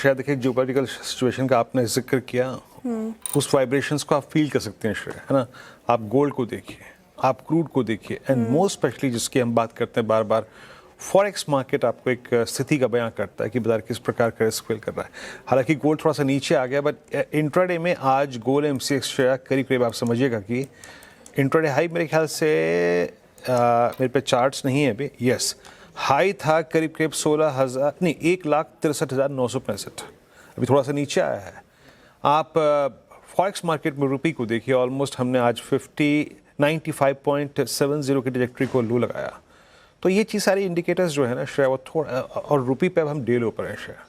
शायद देखिए geopolitical situation का आपने जिक्र किया, उस वाइब्रेशंस को आप फील कर सकते हैं श्रेया, है ना। आप गोल्ड को देखिए, आप क्रूड को देखिए, एंड मोस्ट स्पेशली जिसकी हम बात करते हैं बार बार, फॉरेक्स मार्केट आपको एक स्थिति का बयां करता है कि बाजार किस प्रकार का रिस्क फील कर रहा है। हालांकि गोल्ड थोड़ा सा नीचे आ गया, बट इंट्राडे में आज गोल्ड एमसीएक्स शेयर करीब करीब आप समझिएगा कि इंट्राडे हाई मेरे ख्याल से मेरे पे चार्ट्स नहीं है अभी, यस हाई था करीब करीब 16,000 नहीं 1,63,965, अभी थोड़ा सा नीचे आया है। आप फॉरेक्स मार्केट में रुपी को देखिए, ऑलमोस्ट हमने आज 95.70 की ट्रैजेक्टरी को लो लगाया। तो ये चीज़ सारी इंडिकेटर्स जो है ना श्रेया, वो थोड़ा, और रुपी पे अब हम डे लो पर हैं श्रेया,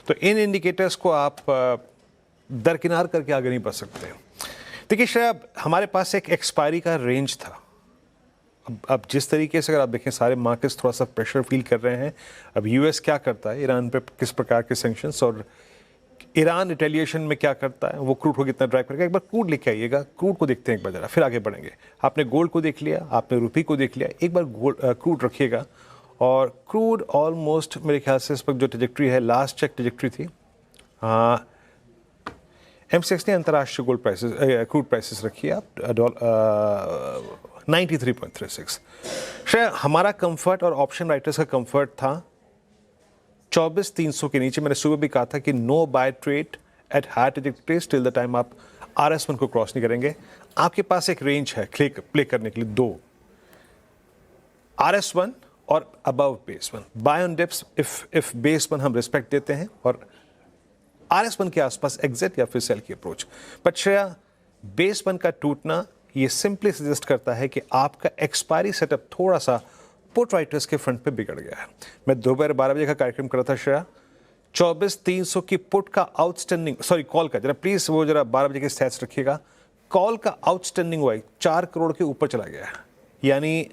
तो इन इंडिकेटर्स को आप दरकिनार करके आगे नहीं बढ़ सकते। देखिए श्रेया, हमारे पास एक एक्सपायरी का रेंज था। अब जिस तरीके से अगर आप देखें सारे मार्केट्स थोड़ा सा प्रेशर फील कर रहे हैं। अब यूएस क्या करता है, ईरान पे किस प्रकार के सैंक्शंस, और ईरान रिटेलिएशन में क्या करता है, वो क्रूड को कितना ड्राइव करेगा। एक बार क्रूड लेके आइएगा, क्रूड को देखते हैं एक बार जरा, फिर आगे बढ़ेंगे। आपने गोल्ड को देख लिया, आपने रुपी को देख लिया, एक बार क्रूड रखिएगा। और क्रूड ऑलमोस्ट मेरे ख्याल से इस वक्त जो ट्रैजेक्टरी है, लास्ट चेक ट्रैजेक्टरी थी एमसीएक्स ने अंतर्राष्ट्रीय गोल्ड प्राइसेस क्रूड प्राइसेस रखी है आप 93.36। शायद हमारा कंफर्ट और ऑप्शन राइटर्स का कंफर्ट था 24,300 के नीचे। मैंने सुबह भी कहा था कि no buy trade at high trajectories till the time आप RS1 को क्रॉस नहीं करेंगे। आपके पास एक रेंज है प्ले करने के लिए, दो RS1 और above base 1 buy on dips if base 1 हम रिस्पेक्ट देते हैं और RS1 के आसपास एग्जिट या फिर सेल की अप्रोच। बट श्रेया, बेस 1 का टूटना ये सिंपली सजेस्ट करता है कि आपका एक्सपायरी सेटअप थोड़ा सा पुट राइटर्स के फ्रंट पे बिगड़ गया है। मैं दोपहर 12 बजे का कार्यक्रम कर रहा था श्रेया, 24,300 की पुट का आउटस्टैंडिंग, सॉरी कॉल का, जरा प्लीज वो जरा 12 बजे के स्टैट्स रखिएगा। कॉल का आउटस्टैंडिंग वाइज 4 करोड़ के ऊपर चला गया है, यानी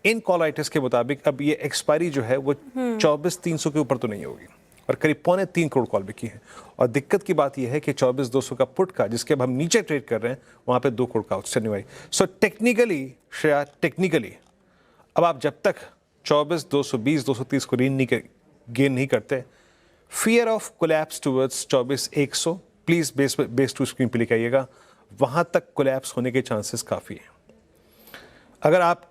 इन कॉल राइटर्स के मुताबिक अब ये एक्सपायरी जो है वो 24,300 के ऊपर तो नहीं होगी, और करीब 3.25 करोड़ कॉल बिकी है। और दिक्कत की बात यह है कि 24,200 का पुट का, जिसके अब हम नीचे ट्रेड कर रहे हैं, वहां पे 2 करोड़ का आउटस्टैंडिंग आई। सो टेक्निकली श्रेया, टेक्निकली अब आप जब तक 24,220 230 को गेन नहीं करते, fear of collapse towards 24,100 please base to screen पे लेके आइएगा, वहां तक कोलैप्स होने के चांसेस काफी हैं। अगर अब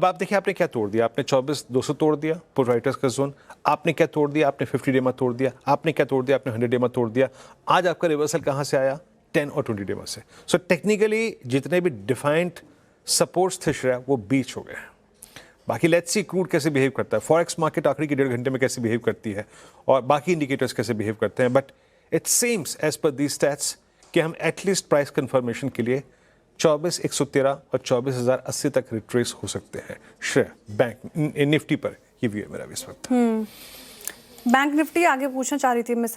आप देखिए आपने क्या तोड़ दिया, आपने 24,200 तोड़ दिया पुट राइटर्स का जोन, आपने क्या तोड़ दिया, आपने 50 डे में तोड़ दिया, आपने क्या तोड़ दिया, आपने 100 डे में तोड़ दिया। आज आपका रिवर्सल कहां से आया, 10 और 20 डे में से। सो टेक्निकली जितने भी डिफाइंड सपोर्ट्स थे श्रेया, वो बीच हो गए हैं। बाकी लेट्स सी क्रूड कैसे बिहेव करता है, फॉरेक्स मार्केट आखिरी के 1.5 घंटे में कैसे बिहेव करती है, और बाकी इंडिकेटर्स कैसे बिहेव करते हैं। But it seems as per these stats कि हम एटलीस्ट प्राइस कंफर्मेशन के लिए 24,113 और 24,080 तक रिट्रेस हो सकते हैं श्रेया। बैंक निफ्टी पर ये व्यू है मेरा इस वक्त। बैंक निफ्टी आगे पूछना चाह रही थी मैं।